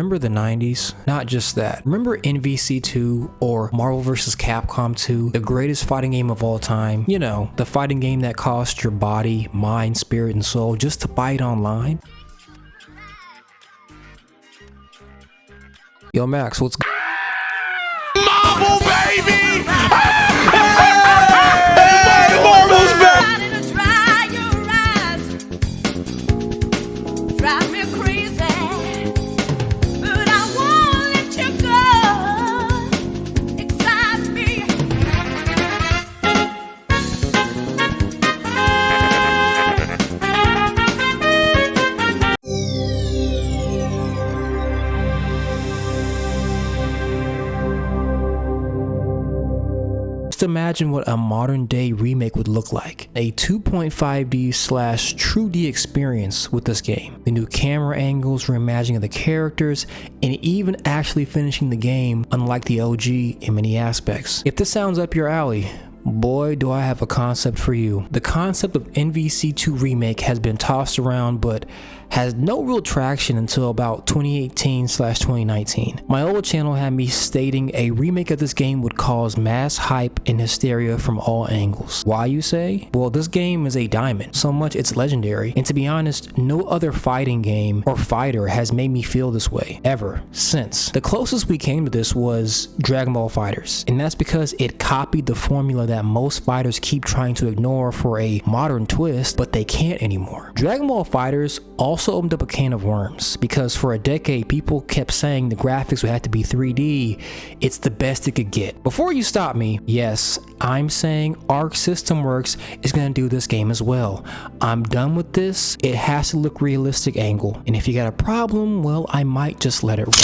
remember the 90s? Not just that. Remember NVC 2 or Marvel vs. Capcom 2, the greatest fighting game of all time? You know, the fighting game that cost your body, mind, spirit, and soul just to buy it online? Yo, Max, what's Marvel, baby! Marvel's back! Drive me crazy, but I won't let you go. Excite me. Just imagine what a modern day remake would look like. A 2.5D/True D experience with this game. The new camera angles, reimagining the characters, and even actually finishing the game unlike the OG in many aspects. If this sounds up your alley, boy, do I have a concept for you. The concept of NVC2 Remake has been tossed around but has no real traction until about 2018/2019. My old channel had me stating a remake of this game would cause mass hype and hysteria from all angles. Why, you say? Well, this game is a diamond, so much it's legendary, and to be honest, no other fighting game or fighter has made me feel this way ever since. The closest we came to this was Dragon Ball FighterZ, and that's because it copied the formula that most fighters keep trying to ignore for a modern twist, but they can't anymore. Dragon Ball FighterZ also opened up a can of worms because for a decade people kept saying the graphics would have to be 3D. It's the best it could get. Before you stop me, yes, I'm saying Arc System Works is going to do this game as well. I'm done with this. It has to look realistic angle, and if you got a problem, well, I might just let it rip.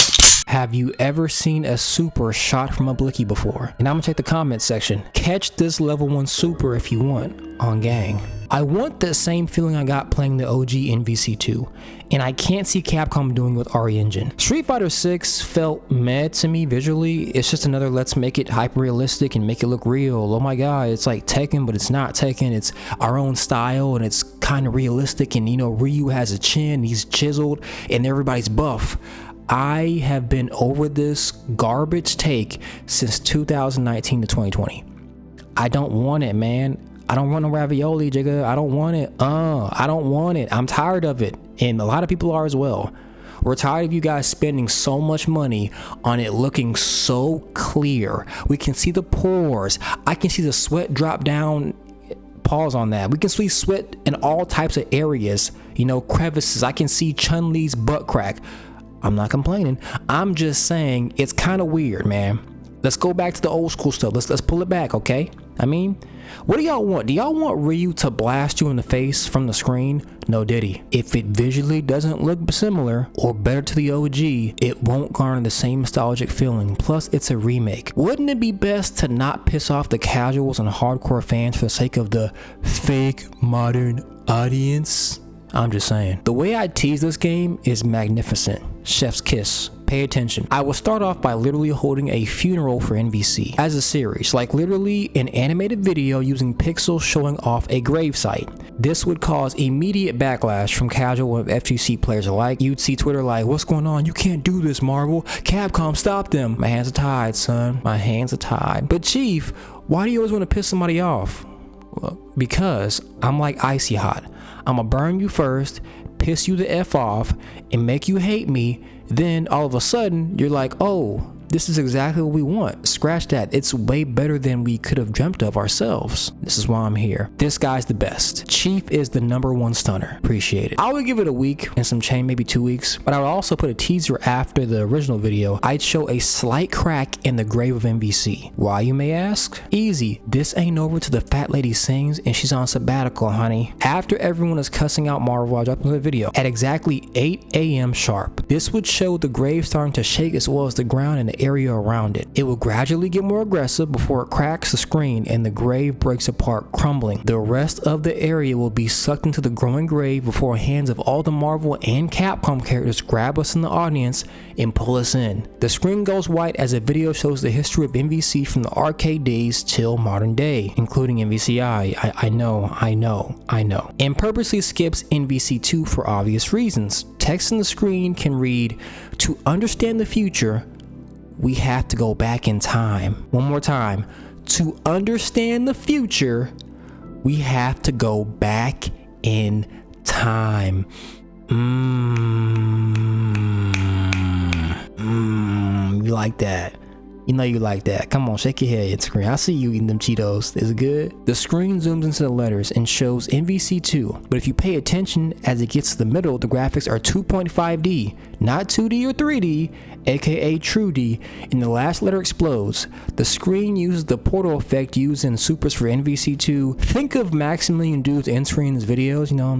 Have you ever seen a super shot from a blicky before? And I'm gonna check the comment section. Catch this level 1 super if you want on gang. I want that same feeling I got playing the OG NVC2, and I can't see Capcom doing with RE Engine. Street Fighter 6 felt meh to me visually. It's just another let's make it hyper realistic and make it look real. Oh my god, it's like Tekken, but it's not Tekken. It's our own style and it's kind of realistic, and you know, Ryu has a chin, he's chiseled, and everybody's buff. I have been over this garbage take since 2019 to 2020. I don't want it, man. I don't want no ravioli, jigga. I don't want it. I don't want it. I'm tired of it. And a lot of people are as well. We're tired of you guys spending so much money on it looking so clear. We can see the pores. I can see the sweat drop down. Pause on that. We can see sweat in all types of areas. You know, crevices. I can see Chun-Li's butt crack. I'm not complaining. I'm just saying it's kind of weird, man. Let's go back to the old school stuff. Let's pull it back, okay? I mean, what do y'all want? Do y'all want Ryu to blast you in the face from the screen? No diddy. If it visually doesn't look similar or better to the OG, it won't garner the same nostalgic feeling. Plus, it's a remake. Wouldn't it be best to not piss off the casuals and hardcore fans for the sake of the fake modern audience? I'm just saying. The way I tease this game is magnificent. Chef's kiss. Pay attention. I will start off by literally holding a funeral for NVC as a series, like literally an animated video using pixels showing off a gravesite. This would cause immediate backlash from casual and FGC players alike. You'd see Twitter like, what's going on? You can't do this, Marvel. Capcom, stop them. My hands are tied, son. My hands are tied. But Chief, why do you always want to piss somebody off? Well, because I'm like icy hot. I'ma burn you first, piss you the F off, and make you hate me. Then all of a sudden, you're like, oh, this is exactly what we want. Scratch that. It's way better than we could have dreamt of ourselves. This is why I'm here. This guy's the best. Chief is the #1 stunner. Appreciate it. I would give it a week and some change, maybe 2 weeks, but I would also put a teaser after the original video. I'd show a slight crack in the grave of MVC. Why, you may ask? Easy. This ain't over till the fat lady sings and she's on sabbatical, honey. After everyone is cussing out Marvel, I'll drop another video at exactly 8 a.m. sharp. This would show the grave starting to shake as well as the ground, and area around it. It will gradually get more aggressive before it cracks the screen and the grave breaks apart, crumbling. The rest of the area will be sucked into the growing grave before hands of all the Marvel and Capcom characters grab us in the audience and pull us in. The screen goes white as the video shows the history of MVC from the arcade days till modern day, including MVCI. I know. And purposely skips NVC2 for obvious reasons. Text on the screen can read, "To understand the future, we have to go back in time." One more time. To understand the future, we have to go back in time. You like that? You know you like that. Come on, shake your head, screen. I see you eating them Cheetos. Is it good? The screen zooms into the letters and shows MVC2, but if you pay attention as it gets to the middle, the graphics are 2.5D, not 2D or 3D, aka True D, and the last letter explodes. The screen uses the portal effect used in Supers for NVC2. Think of Maximilian Dude's entering his videos, you know,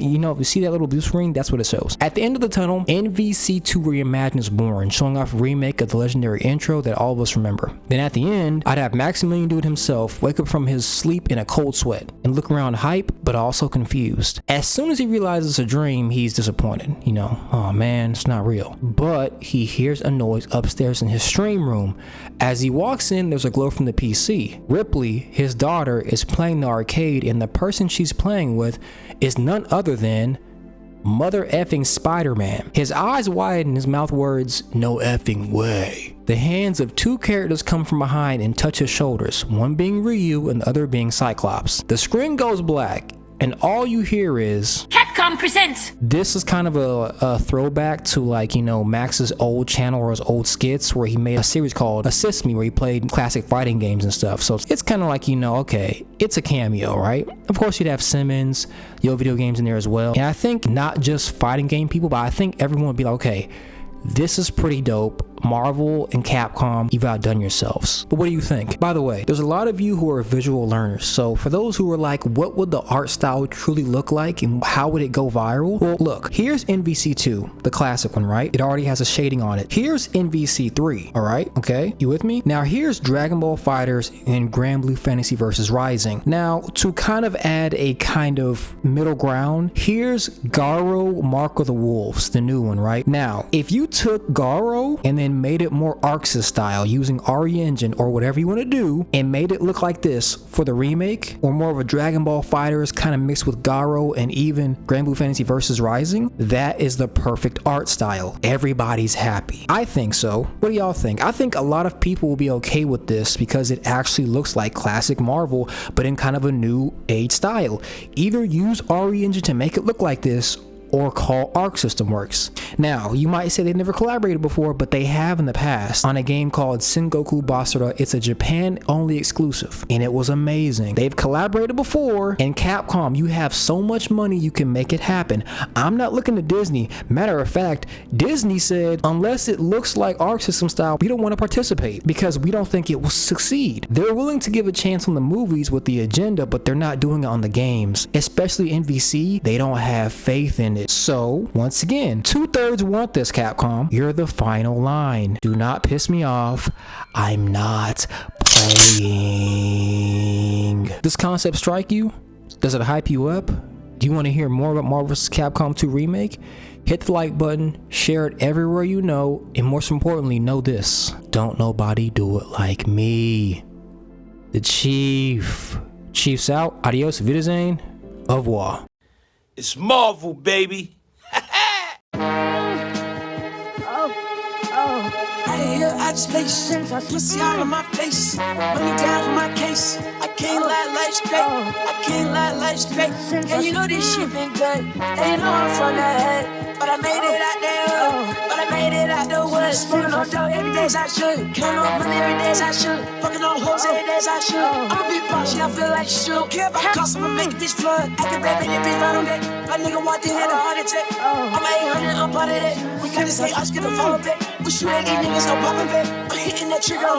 you know, if you see that little blue screen, that's what it shows. At the end of the tunnel, NVC2 Reimagined is born, showing off a remake of the legendary intro that all of us remember. Then at the end, I'd have Maximilian Dude himself wake up from his sleep in a cold sweat and look around hype, but also confused. As soon as he realizes it's a dream, he's disappointed. You know, oh man, it's not real. But he hears a noise upstairs in his stream room. As he walks in, there's a glow from the PC. Ripley, his daughter, is playing the arcade, and the person she's playing with is none other than mother effing Spider-Man. His eyes widen, his mouth words, "No effing way." The hands of two characters come from behind and touch his shoulders, one being Ryu and the other being Cyclops. The screen goes black, and all you hear is Capcom presents. This is kind of a throwback to, like, you know, Max's old channel or his old skits where he made a series called Assist Me where he played classic fighting games and stuff. So it's kind of like, you know, okay, it's a cameo, right? Of course you'd have Simmons, Yo Video Games in there as well. And I think not just fighting game people, but I think everyone would be like, okay, this is pretty dope. Marvel and Capcom, you've outdone yourselves. But what do you think? By the way, there's a lot of you who are visual learners. So for those who are like, what would the art style truly look like and how would it go viral? Well, look, here's NVC2, the classic one, right? It already has a shading on it. Here's NVC3, all right? Okay, you with me? Now here's Dragon Ball FighterZ and Grand Blue Fantasy vs. Rising. Now, to kind of add a kind of middle ground, here's Garo Mark of the Wolves, the new one, right? Now, if you took Garo and then made it more Arxis style using RE Engine or whatever you want to do and made it look like this for the remake, or more of a Dragon Ball FighterZ kind of mixed with Garo and even Grand Blue Fantasy vs. Rising, that is the perfect art style. Everybody's happy. I think so. What do y'all think? I think a lot of people will be okay with this because it actually looks like classic Marvel but in kind of a new age style. Either use RE Engine to make it look like this or call Arc System Works. Now, you might say they've never collaborated before, but they have in the past on a game called Sengoku Basara. It's a Japan-only exclusive, and it was amazing. They've collaborated before, and Capcom, you have so much money, you can make it happen. I'm not looking to Disney. Matter of fact, Disney said, unless it looks like Arc System style, we don't want to participate because we don't think it will succeed. They're willing to give a chance on the movies with the agenda, but they're not doing it on the games. Especially NVC, they don't have faith in it. So, once again, 2/3 want this, Capcom. You're the final line. Do not piss me off. I'm not playing. This concept strike you? Does it hype you up? Do you want to hear more about Marvel vs. Capcom 2 Remake? Hit the like button, share it everywhere you know, and most importantly, know this. Don't nobody do it like me. The Chief. Chief's out. Adios, Wiedersehen. Au revoir. It's Marvel, baby. I just place pussy out of my face. Money down for my case. I can't lie, life's great. I can't lie, life's great. And you know this shit been good. They know I'm from the head. But I made it out there. But I made it out the woods. Spending on dough every day as I should. Counting on money every day as I should. Fucking on hoes every day as I should. I'm a big boss, yeah, I feel like shit. Don't care about cost, I'ma make this flood. I can rap in it, bitch, right on that. My nigga want to hit a heart attack. I'm 800, I'm part of that. We gotta say, us get a follow back. We shoot at these niggas, no poppin' back. I'm hitting that trigger.